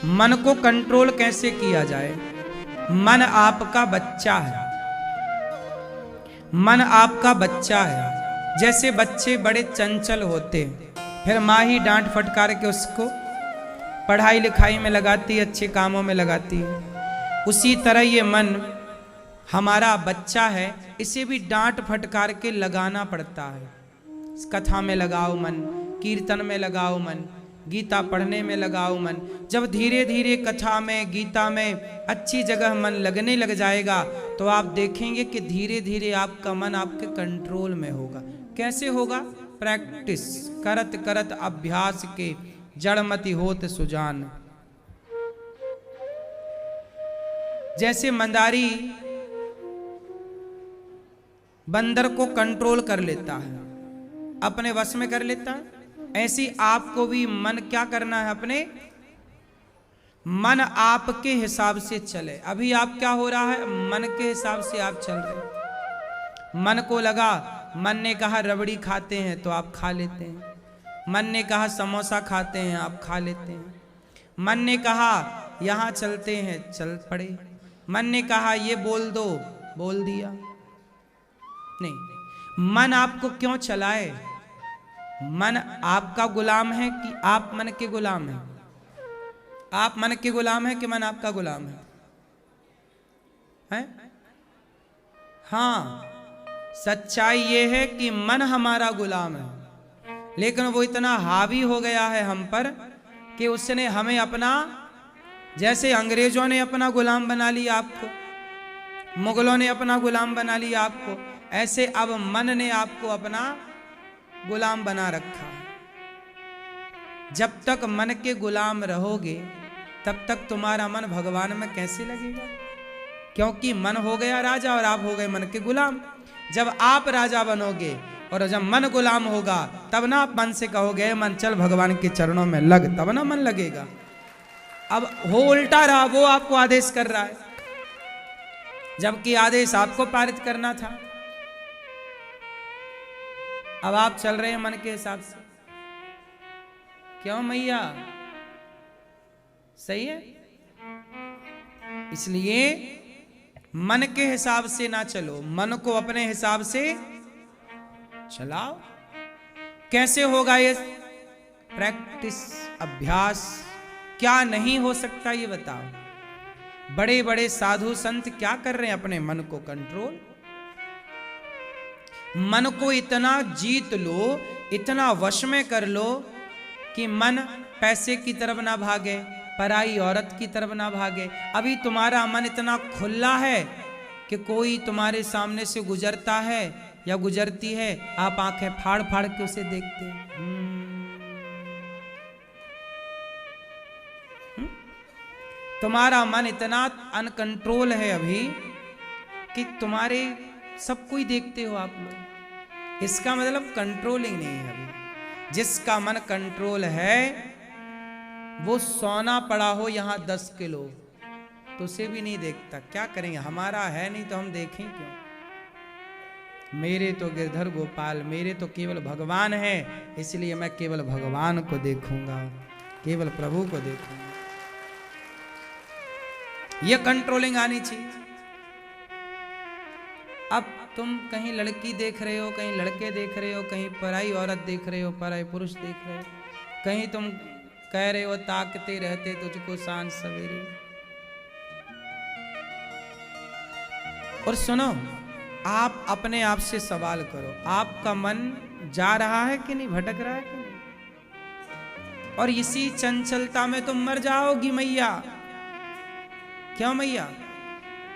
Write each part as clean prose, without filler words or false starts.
मन को कंट्रोल कैसे किया जाए। मन आपका बच्चा है, मन आपका बच्चा है। जैसे बच्चे बड़े चंचल होते हैं, फिर माँ ही डांट फटकार के उसको पढ़ाई लिखाई में लगाती है, अच्छे कामों में लगाती है। उसी तरह ये मन हमारा बच्चा है, इसे भी डांट फटकार के लगाना पड़ता है। कथा में लगाओ मन, कीर्तन में लगाओ मन, गीता पढ़ने में लगाओ मन। जब धीरे धीरे कथा में, गीता में अच्छी जगह मन लगने लग जाएगा तो आप देखेंगे कि धीरे धीरे आपका मन आपके कंट्रोल में होगा। कैसे होगा? प्रैक्टिस करत करत अभ्यास के जड़मति होत सुजान। जैसे मंदारी बंदर को कंट्रोल कर लेता है, अपने वश में कर लेता है, ऐसी आपको भी मन क्या करना है, अपने मन आपके हिसाब से चले। अभी आप क्या हो रहा है, मन के हिसाब से आप चल रहे। मन को लगा, मन ने कहा रबड़ी खाते हैं तो आप खा लेते हैं, मन ने कहा समोसा खाते हैं आप खा लेते हैं, मन ने कहा यहाँ चलते हैं चल पड़े, मन ने कहा ये बोल दो बोल दिया। नहीं, मन आपको क्यों चलाए? मन आपका गुलाम है कि आप मन के गुलाम हैं? आप मन के गुलाम हैं कि मन आपका गुलाम है? हैं? हाँ, सच्चाई ये है कि मन हमारा गुलाम है, लेकिन वो इतना हावी हो गया है हम पर कि उसने हमें अपना, जैसे अंग्रेजों ने अपना गुलाम बना लिया आपको, मुगलों ने अपना गुलाम बना लिया आपको, ऐसे अब मन ने आपको अपना गुलाम बना रखा है। जब तक मन के गुलाम रहोगे तब तक तुम्हारा मन भगवान में कैसे लगेगा? क्योंकि मन हो गया राजा और आप हो गए मन के गुलाम। जब आप राजा बनोगे और जब मन गुलाम होगा तब ना आप मन से कहोगे मन चल भगवान के चरणों में लग, तब ना मन लगेगा। अब हो उल्टा रहा, वो आपको आदेश कर रहा है जबकि आदेश आपको पारित करना था। अब आप चल रहे हैं मन के हिसाब से। क्यों मैया? सही है। इसलिए मन के हिसाब से ना चलो, मन को अपने हिसाब से चलाओ। कैसे होगा ये? प्रैक्टिस, अभ्यास। क्या नहीं हो सकता ये बताओ। बड़े बड़े साधु संत क्या कर रहे हैं? अपने मन को कंट्रोल। मन को इतना जीत लो, इतना वश में कर लो कि मन पैसे की तरफ ना भागे, पराई औरत की तरफ ना भागे। अभी तुम्हारा मन इतना खुला है कि कोई तुम्हारे सामने से गुजरता है या गुजरती है, आप आंखें फाड़ फाड़ के उसे देखते हैं। तुम्हारा मन इतना अनकंट्रोल है अभी कि तुम्हारे सब कोई देखते हो आप लोग। इसका मतलब कंट्रोलिंग नहीं है अभी। जिसका मन कंट्रोल है वो सोना पड़ा हो यहाँ 10 किलो तो उसे भी नहीं देखता। क्या करेंगे, हमारा है नहीं तो हम देखें क्यों? मेरे तो गिरधर गोपाल, मेरे तो केवल भगवान है, इसलिए मैं केवल भगवान को देखूंगा, केवल प्रभु को देखूंगा। ये कंट्रोलिंग आनी चाहिए। अब तुम कहीं लड़की देख रहे हो, कहीं लड़के देख रहे हो, कहीं पराई औरत देख रहे हो, पराई पुरुष देख रहे हो, कहीं तुम कह रहे हो ताकते रहते तुझको सांझ सवेरे। और सुनो, आप अपने आप से सवाल करो, आपका मन जा रहा है कि नहीं, भटक रहा है कि नहीं? और इसी चंचलता में तुम मर जाओगी मैया। क्यों मैया?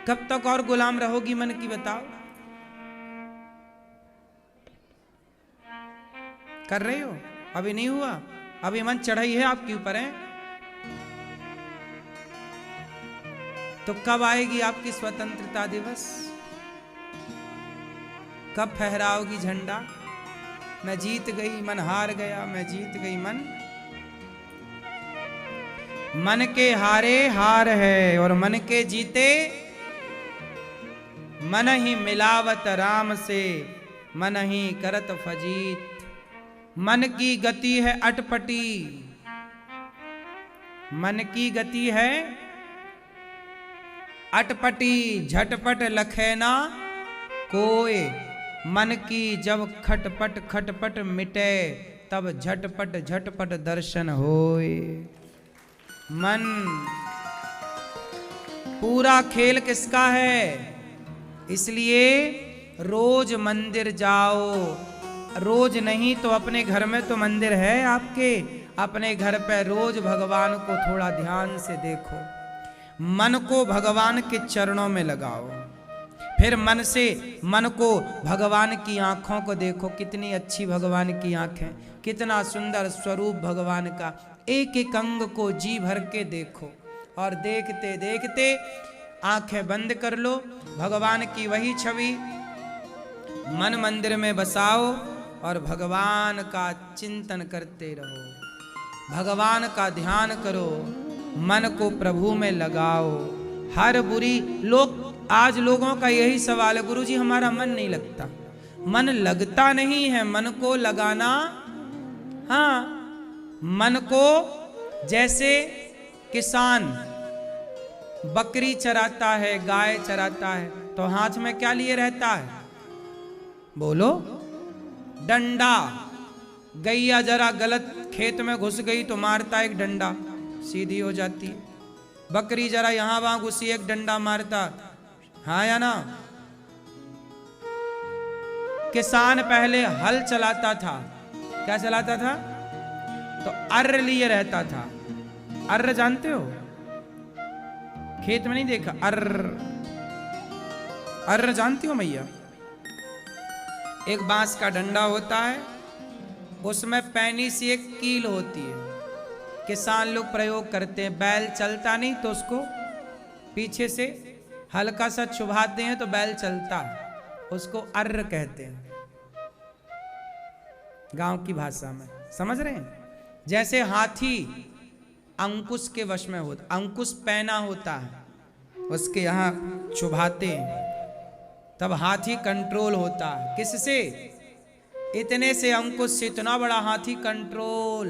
कब तक और गुलाम रहोगी मन की, बताओ? कर रहे हो? अभी नहीं हुआ, अभी मन चढ़ाई है आपके ऊपर है। तो कब आएगी आपकी स्वतंत्रता दिवस? कब फहराओगी झंडा? मैं जीत गई, मन हार गया, मैं जीत गई, मन के हारे हार है और मन के जीते मन ही मिलावत राम से, मन ही करत फजीत। मन की गति है अटपटी, मन की गति है अटपटी, झटपट लखे ना कोय। मन की जब खटपट खटपट मिटे, तब झटपट झटपट दर्शन होए। मन पूरा खेल किसका है? इसलिए रोज मंदिर जाओ। रोज नहीं तो अपने घर में तो मंदिर है आपके, अपने घर पे रोज भगवान को थोड़ा ध्यान से देखो। मन को भगवान के चरणों में लगाओ। फिर मन को भगवान की आंखों को देखो। कितनी अच्छी भगवान की आंखें, कितना सुंदर स्वरूप भगवान का। एक एक अंग को जी भर के देखो और देखते देखते आंखें बंद कर लो। भगवान की वही छवि मन मंदिर में बसाओ और भगवान का चिंतन करते रहो। भगवान का ध्यान करो, मन को प्रभु में लगाओ। हर बुरी आज लोगों का यही सवाल है, गुरुजी हमारा मन नहीं लगता। मन लगता नहीं है, मन को लगाना। हाँ, मन को जैसे किसान बकरी चराता है, गाय चराता है, तो हाथ में क्या लिए रहता है? बोलो, डंडा। गैया जरा गलत खेत में घुस गई तो मारता एक डंडा, सीधी हो जाती है। बकरी जरा यहां वहां घुसी, एक डंडा मारता। हाँ या ना? किसान पहले हल चलाता था। क्या चलाता था? तो अर्र लिए रहता था। अर्र जानते हो? खेत में नहीं देखा? अर्र जानती हो मैया? एक बांस का डंडा होता है, उसमें पैनी सी एक कील होती है। किसान लोग प्रयोग करते हैं। बैल चलता नहीं तो उसको पीछे से हल्का सा चुभाते हैं तो बैल चलता है। उसको अर्र कहते हैं गांव की भाषा में। समझ रहे हैं? जैसे हाथी अंकुश के वश में होता, अंकुश पैना होता है, उसके यहां चुभाते हैं तब हाथी कंट्रोल होता है। किससे? इतने से अंकुश से इतना बड़ा हाथी कंट्रोल।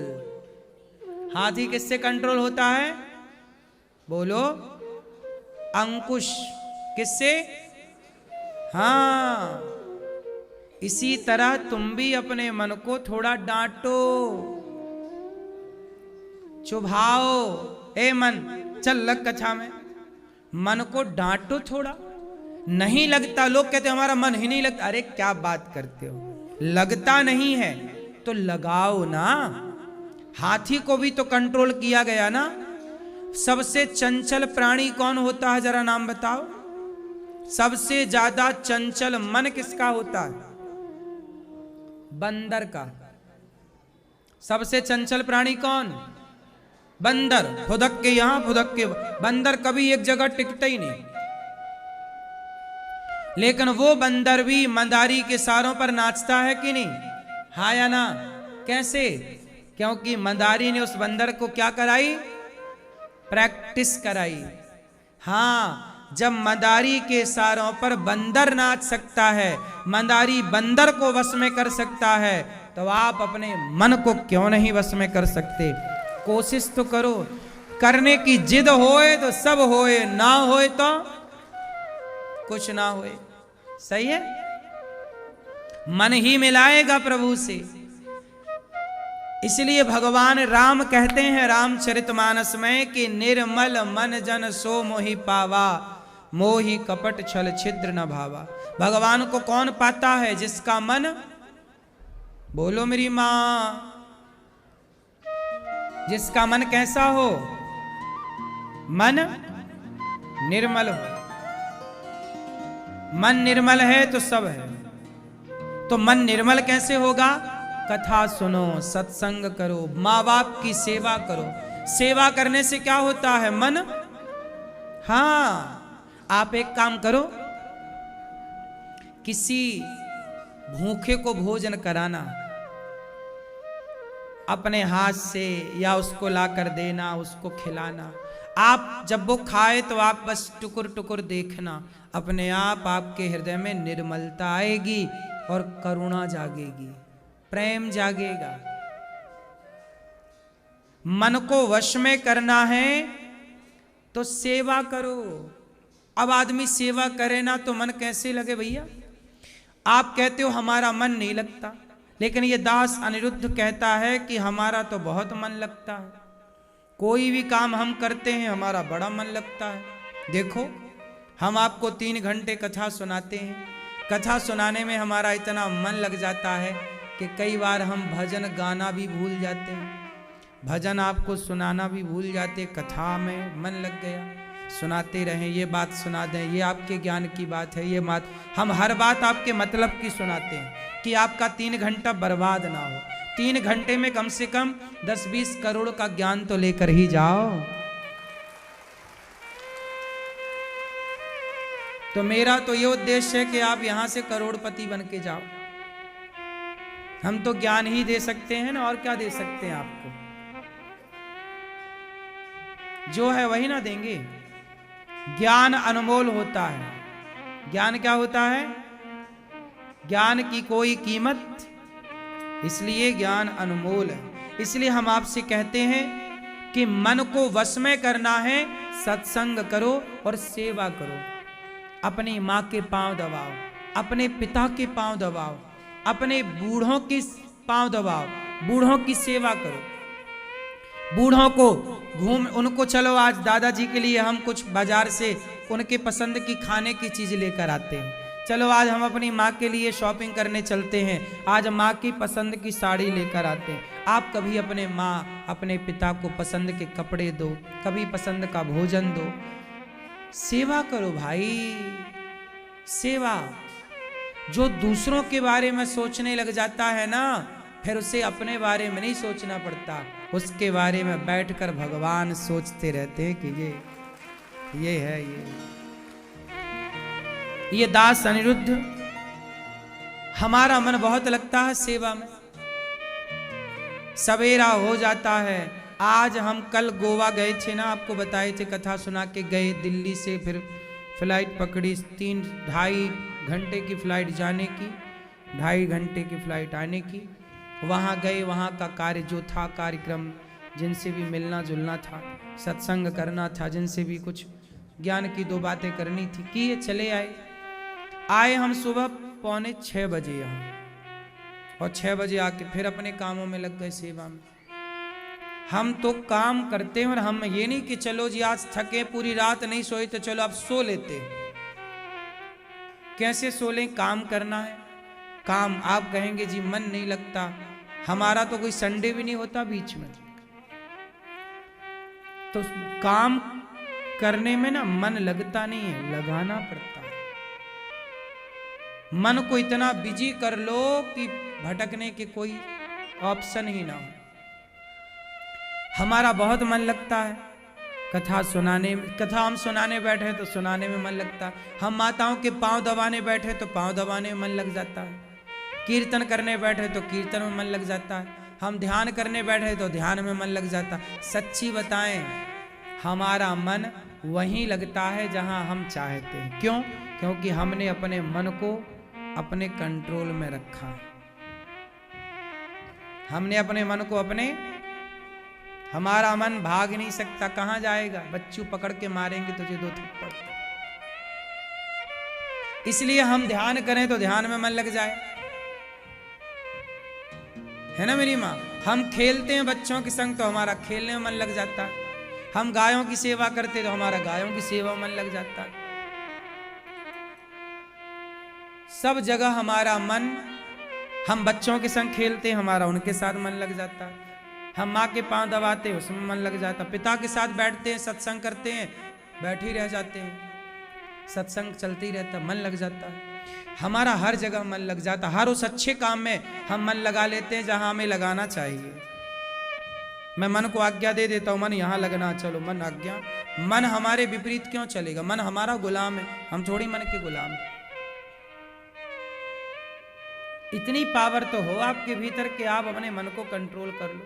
हाथी किससे कंट्रोल होता है? बोलो, अंकुश। किससे? हाँ, इसी तरह तुम भी अपने मन को थोड़ा डांटो, चुभाओ। ए मन, चल लग कक्षा में। मन को डांटो थोड़ा। नहीं लगता, लोग कहते हमारा मन ही नहीं लगता। अरे क्या बात करते हो? लगता नहीं है तो लगाओ ना। हाथी को भी तो कंट्रोल किया गया ना। सबसे चंचल प्राणी कौन होता है? जरा नाम बताओ। सबसे ज्यादा चंचल मन किसका होता है? बंदर का। सबसे चंचल प्राणी कौन? बंदर। फुदक के यहां, फुदक के। बंदर कभी एक जगह टिकता ही नहीं। लेकिन वो बंदर भी मंदारी के सारों पर नाचता है कि नहीं? हाँ या ना? कैसे? क्योंकि मंदारी ने उस बंदर को क्या कराई? प्रैक्टिस कराई। हाँ, जब मंदारी के सारों पर बंदर नाच सकता है, मंदारी बंदर को वश में कर सकता है, तो आप अपने मन को क्यों नहीं वश में कर सकते? कोशिश तो करो। करने की जिद होए तो सब होए, ना होए तो कुछ ना होए। सही है? मन ही मिलाएगा प्रभु से। इसलिए भगवान राम कहते हैं रामचरितमानस में कि निर्मल मन जन सो मोहि पावा, मोहि कपट छल छिद्र न भावा। भगवान को कौन पाता है? जिसका मन, बोलो मेरी मां, जिसका मन कैसा हो? मन निर्मल हो। मन निर्मल है तो सब है। तो मन निर्मल कैसे होगा? कथा सुनो, सत्संग करो, माँ बाप की सेवा करो। सेवा करने से क्या होता है? मन। हाँ, आप एक काम करो, किसी भूखे को भोजन कराना अपने हाथ से, या उसको लाकर देना, उसको खिलाना। आप जब वो खाए तो आप बस टुकुर टुकुर देखना, अपने आप आपके हृदय में निर्मलता आएगी और करुणा जागेगी, प्रेम जागेगा। मन को वश में करना है तो सेवा करो। अब आदमी सेवा करे ना तो मन कैसे लगे भैया? आप कहते हो हमारा मन नहीं लगता, लेकिन ये दास अनिरुद्ध कहता है कि हमारा तो बहुत मन लगता है। कोई भी काम हम करते हैं हमारा बड़ा मन लगता है। देखो, हम आपको 3 घंटे कथा सुनाते हैं, कथा सुनाने में हमारा इतना मन लग जाता है कि कई बार हम भजन गाना भी भूल जाते हैं, भजन आपको सुनाना भी भूल जाते। कथा में मन लग गया, सुनाते रहें, ये बात सुना दें, ये आपके ज्ञान की बात है, ये बात, हम हर बात आपके मतलब की सुनाते हैं कि आपका 3 घंटा बर्बाद ना हो। 3 घंटे में कम से कम 10-20 करोड़ का ज्ञान तो लेकर ही जाओ। तो मेरा तो ये उद्देश्य है कि आप यहां से करोड़पति बन के जाओ। हम तो ज्ञान ही दे सकते हैं ना, और क्या दे सकते हैं आपको? जो है वही ना देंगे। ज्ञान अनमोल होता है। ज्ञान क्या होता है? ज्ञान की कोई कीमत, इसलिए ज्ञान अनमोल है। इसलिए हम आपसे कहते हैं कि मन को वश में करना है, सत्संग करो और सेवा करो। अपनी माँ के पांव दबाओ, अपने पिता के पांव दबाओ, अपने बूढ़ों के पांव दबाओ, बूढ़ों की सेवा करो। बूढ़ों को उनको चलो आज दादाजी के लिए हम कुछ बाजार से उनके पसंद की खाने की चीज लेकर आते हैं। चलो आज हम अपनी माँ के लिए शॉपिंग करने चलते हैं, आज माँ की पसंद की साड़ी लेकर आते हैं। आप कभी अपने माँ अपने पिता को पसंद के कपड़े दो, कभी पसंद का भोजन दो। सेवा करो भाई, सेवा। जो दूसरों के बारे में सोचने लग जाता है ना, फिर उसे अपने बारे में नहीं सोचना पड़ता, उसके बारे में बैठकर भगवान सोचते रहते हैं कि ये है ये दास अनिरुद्ध। हमारा मन बहुत लगता है सेवा में। सवेरा हो जाता है। आज हम कल गोवा गए थे ना, आपको बताए थे, कथा सुना के गए। दिल्ली से फिर फ्लाइट पकड़ी, 3-2.5 घंटे की फ्लाइट जाने की, 2.5 घंटे की फ्लाइट आने की। वहाँ गए, वहाँ का कार्य जो था, कार्यक्रम, जिनसे भी मिलना जुलना था, सत्संग करना था, जिनसे भी कुछ ज्ञान की 2 बातें करनी थी, किए, चले आए हम सुबह 5:45 बजे यहाँ, और 6 बजे आके फिर अपने कामों में लग गए, सेवा में। हम तो काम करते हैं, और हम ये नहीं कि चलो जी आज थके, पूरी रात नहीं सोए तो चलो अब सो लेते। कैसे सो लें? काम करना है, काम। आप कहेंगे जी मन नहीं लगता, हमारा तो कोई संडे भी नहीं होता बीच में। तो काम करने में ना मन लगता नहीं है, लगाना पड़ता है। मन को इतना बिजी कर लो कि भटकने के कोई ऑप्शन ही ना हो। हमारा बहुत मन लगता है कथा सुनाने में। कथा हम सुनाने बैठे तो सुनाने में मन लगता है। हम माताओं के पांव दबाने बैठे तो पांव दबाने में मन लग जाता है। कीर्तन करने बैठे तो कीर्तन में मन लग जाता है। हम ध्यान करने बैठे तो ध्यान में मन लग जाता है। सच्ची बताएं, हमारा मन वहीं लगता है जहां हम चाहते हैं। क्यों? क्योंकि हमने अपने मन को अपने कंट्रोल में रखा है। हमने अपने मन को हमारा मन भाग नहीं सकता, कहां जाएगा? बच्चू पकड़ के मारेंगे तुझे 2 थप्पड़। इसलिए हम ध्यान करें तो ध्यान में मन लग जाए, है ना मेरी माँ? हम खेलते हैं बच्चों के संग तो हमारा खेलने में मन लग जाता है। हम गायों की सेवा करते तो हमारा गायों की सेवा में मन लग जाता है। सब जगह हमारा मन, हम बच्चों के संग खेलते हैं, हमारा उनके साथ मन लग जाता है। हम माँ के पांव दबाते हैं, उसमें मन लग जाता है। पिता के साथ बैठते हैं, सत्संग करते हैं, बैठे ही रह जाते हैं, सत्संग चलते ही रहता, मन लग जाता है। हमारा हर जगह मन लग जाता, हर उस अच्छे काम में हम मन लगा लेते हैं जहां हमें लगाना चाहिए। मैं मन को आज्ञा दे देता हूं, मन यहां लगना, चलो मन आज्ञा। मन हमारे विपरीत क्यों चलेगा? मन हमारा गुलाम है, हम थोड़ी मन के गुलाम हैं। इतनी पावर तो हो आपके भीतर कि आप अपने मन को कंट्रोल कर लो।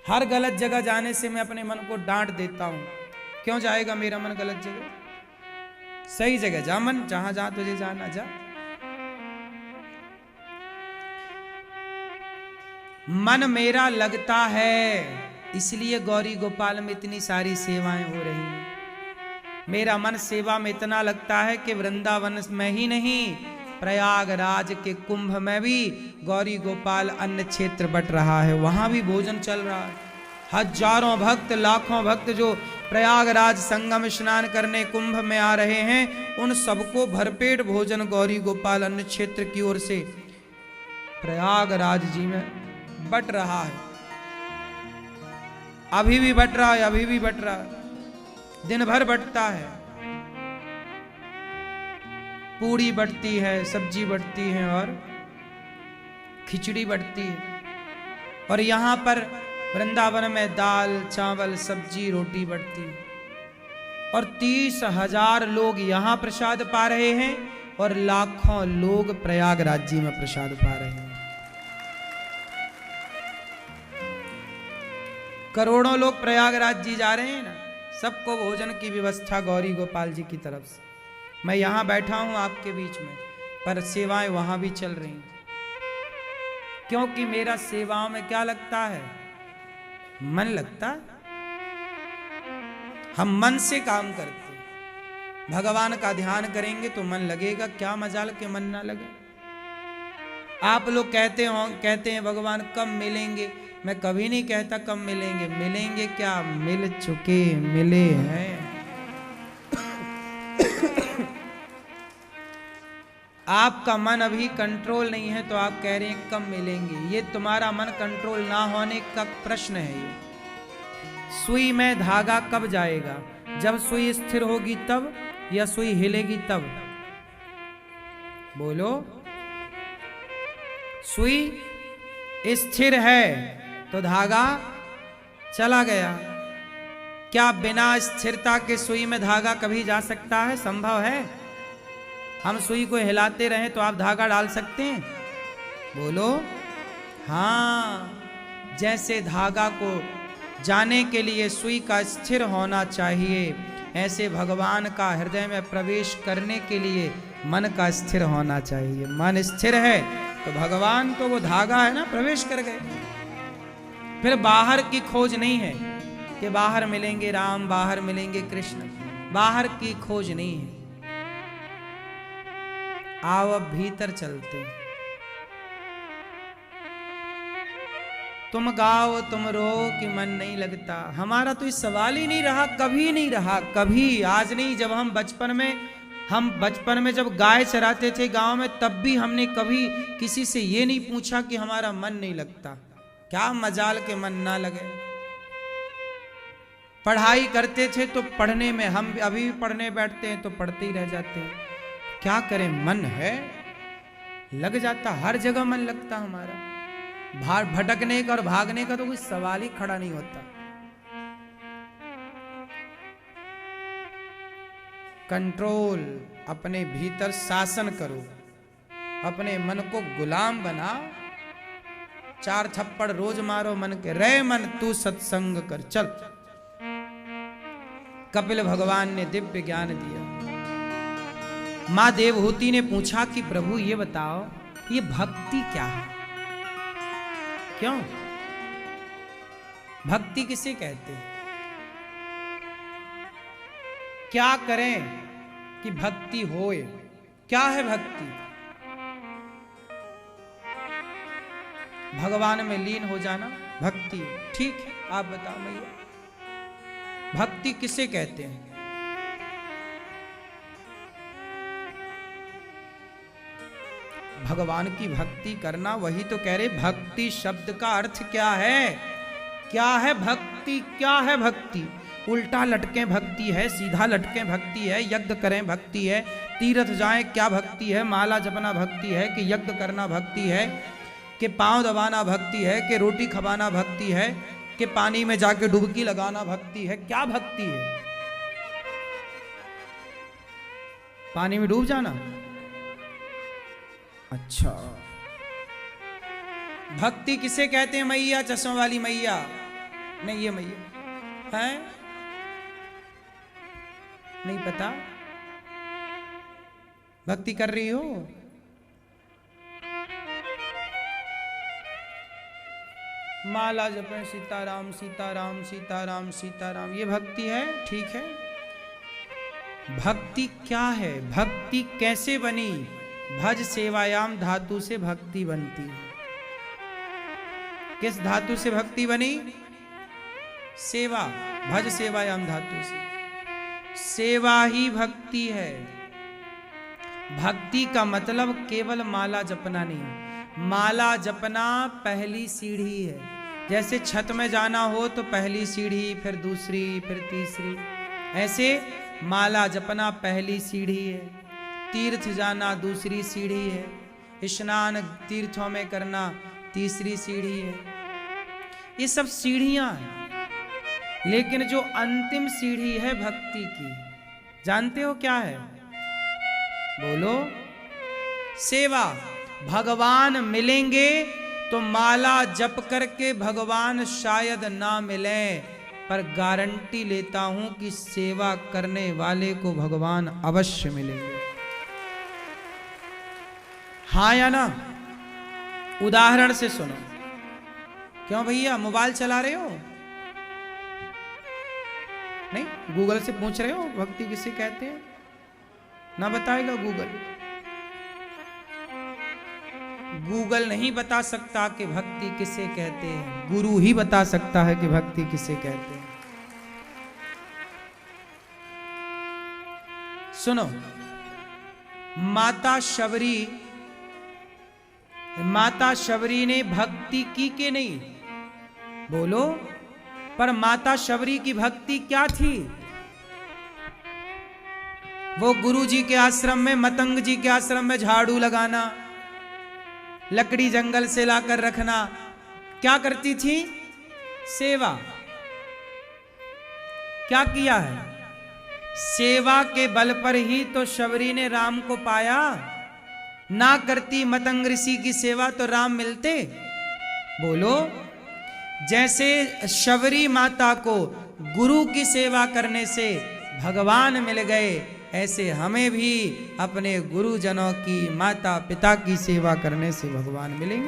हर गलत जगह जाने से मैं अपने मन को डांट देता हूं। क्यों जाएगा मेरा मन गलत जगह? सही जगह जा मन, जहां जहां तुझे जाना जा। मन मेरा लगता है, इसलिए गौरी गोपाल में इतनी सारी सेवाएं हो रही हैं। मेरा मन सेवा में इतना लगता है कि वृंदावन में ही नहीं, प्रयागराज के कुंभ में भी गौरी गोपाल अन्न क्षेत्र बट रहा है, वहां भी भोजन चल रहा है। हजारों भक्त, लाखों भक्त जो प्रयागराज संगम स्नान करने कुंभ में आ रहे हैं, उन सबको भरपेट भोजन गौरी गोपाल अन्न क्षेत्र की ओर से प्रयागराज जी में बट रहा है। अभी भी बट रहा है, अभी भी बट रहा है, दिन भर बटता है। पूड़ी बटती है, सब्जी बटती है और खिचड़ी बटती है। और यहां पर वृंदावन में दाल चावल सब्जी रोटी बटती है। और 30,000 लोग यहां प्रसाद पा रहे हैं और लाखों लोग प्रयागराज जी में प्रसाद पा रहे हैं। करोड़ों लोग प्रयागराज जी जा रहे हैं ना, सबको भोजन की व्यवस्था गौरी गोपाल जी की तरफ से। मैं यहां बैठा हूं आपके बीच में, पर सेवाएं वहां भी चल रही हैं, क्योंकि मेरा सेवाओं में क्या लगता है, मन लगता है। हम मन से काम करते हैं। भगवान का ध्यान करेंगे तो मन लगेगा, क्या मजाल के मन ना लगे। आप लोग कहते हैं भगवान कब मिलेंगे, मैं कभी नहीं कहता कब मिलेंगे। मिलेंगे क्या, मिल चुके, मिले हैं। आपका मन अभी कंट्रोल नहीं है तो आप कह रहे हैं कब मिलेंगे। ये तुम्हारा मन कंट्रोल ना होने का प्रश्न है। ये सुई में धागा कब जाएगा, जब सुई स्थिर होगी तब, या सुई हिलेगी तब? बोलो। सुई स्थिर है तो धागा चला गया। क्या बिना स्थिरता के सुई में धागा कभी जा सकता है? संभव है? हम सुई को हिलाते रहें तो आप धागा डाल सकते हैं? बोलो। हाँ, जैसे धागा को जाने के लिए सुई का स्थिर होना चाहिए, ऐसे भगवान का हृदय में प्रवेश करने के लिए मन का स्थिर होना चाहिए। मन स्थिर है तो भगवान तो वो धागा है ना, प्रवेश कर गए। फिर बाहर की खोज नहीं है कि बाहर मिलेंगे राम, बाहर मिलेंगे कृष्ण, बाहर की खोज नहीं है। आओ अब भीतर चलते हैं। तुम गाओ तुम रो कि मन नहीं लगता। हमारा तो इस सवाल ही नहीं रहा, कभी नहीं रहा, कभी। आज नहीं, जब हम बचपन में जब गाय चराते थे गांव में, तब भी हमने कभी किसी से ये नहीं पूछा कि हमारा मन नहीं लगता। क्या मजाल के मन ना लगे। पढ़ाई करते थे तो पढ़ने में, हम अभी भी पढ़ने बैठते हैं तो पढ़ते ही रह जाते हैं। क्या करें, मन है, लग जाता, हर जगह मन लगता हमारा। भटकने का और भागने का तो कोई सवाल ही खड़ा नहीं होता। कंट्रोल, अपने भीतर शासन करो, अपने मन को गुलाम बनाओ। 4 थप्पड़ रोज मारो मन के, रे मन तू सत्संग कर चल। कपिल भगवान ने दिव्य ज्ञान दिया। मां देवहूति ने पूछा कि प्रभु ये बताओ, ये भक्ति क्या है? क्यों भक्ति किसे कहते हैं? क्या करें कि भक्ति होए? क्या है भक्ति? भगवान में लीन हो जाना भक्ति। ठीक है, आप बताओ भैया, भक्ति किसे कहते हैं? भगवान की भक्ति करना, वही तो कह रहे भक्ति शब्द का अर्थ क्या है? क्या है भक्ति? क्या है भक्ति? उल्टा लटके भक्ति है, सीधा लटके भक्ति है, यज्ञ करें भक्ति है, तीर्थ जाएं क्या भक्ति है, माला जपना भक्ति है, कि यज्ञ करना भक्ति है, कि पांव दबाना भक्ति है, कि रोटी खवाना भक्ति है, कि पानी में जाके डुबकी लगाना भक्ति है? क्या भक्ति है? पानी में डूब जाना? अच्छा, भक्ति किसे कहते हैं? मैया, चश्मा वाली मैया? नहीं, ये मैया है, नहीं पता? भक्ति कर रही हो? माला जपें सीताराम सीताराम सीताराम सीताराम, ये भक्ति है? ठीक है। भक्ति क्या है? भक्ति कैसे बनी? भज सेवायाम धातु से भक्ति बनती है। किस धातु से भक्ति बनी? सेवा। भज सेवायाम धातु से सेवा ही भक्ति है। भक्ति का मतलब केवल माला जपना नहीं। माला जपना पहली सीढ़ी है। जैसे छत में जाना हो तो पहली सीढ़ी, फिर दूसरी, फिर तीसरी, ऐसे माला जपना पहली सीढ़ी है। तीर्थ जाना दूसरी सीढ़ी है। स्नान तीर्थों में करना तीसरी सीढ़ी है। ये सब सीढ़ियां हैं, लेकिन जो अंतिम सीढ़ी है भक्ति की, जानते हो क्या है? बोलो। सेवा। भगवान मिलेंगे तो माला जप करके भगवान शायद ना मिले, पर गारंटी लेता हूं कि सेवा करने वाले को भगवान अवश्य मिलेंगे। हाँ या ना? उदाहरण से सुनो। क्यों भैया, मोबाइल चला रहे हो? नहीं, गूगल से पूछ रहे हो भक्ति किसे कहते हैं? ना बताएगा गूगल। गूगल नहीं बता सकता कि भक्ति किसे कहते हैं, गुरु ही बता सकता है कि भक्ति किसे कहते हैं। सुनो, माता शबरी ने भक्ति की कि नहीं? बोलो। पर माता शबरी की भक्ति क्या थी? वो गुरु जी के आश्रम में, मतंग जी के आश्रम में झाड़ू लगाना, लकड़ी जंगल से लाकर रखना, क्या करती थी? सेवा। क्या किया है? सेवा के बल पर ही तो शबरी ने राम को पाया। ना करती मतंग ऋषि की सेवा तो राम मिलते? बोलो। जैसे शबरी माता को गुरु की सेवा करने से भगवान मिल गए, ऐसे हमें भी अपने गुरुजनों की, माता पिता की सेवा करने से भगवान मिलेंगे।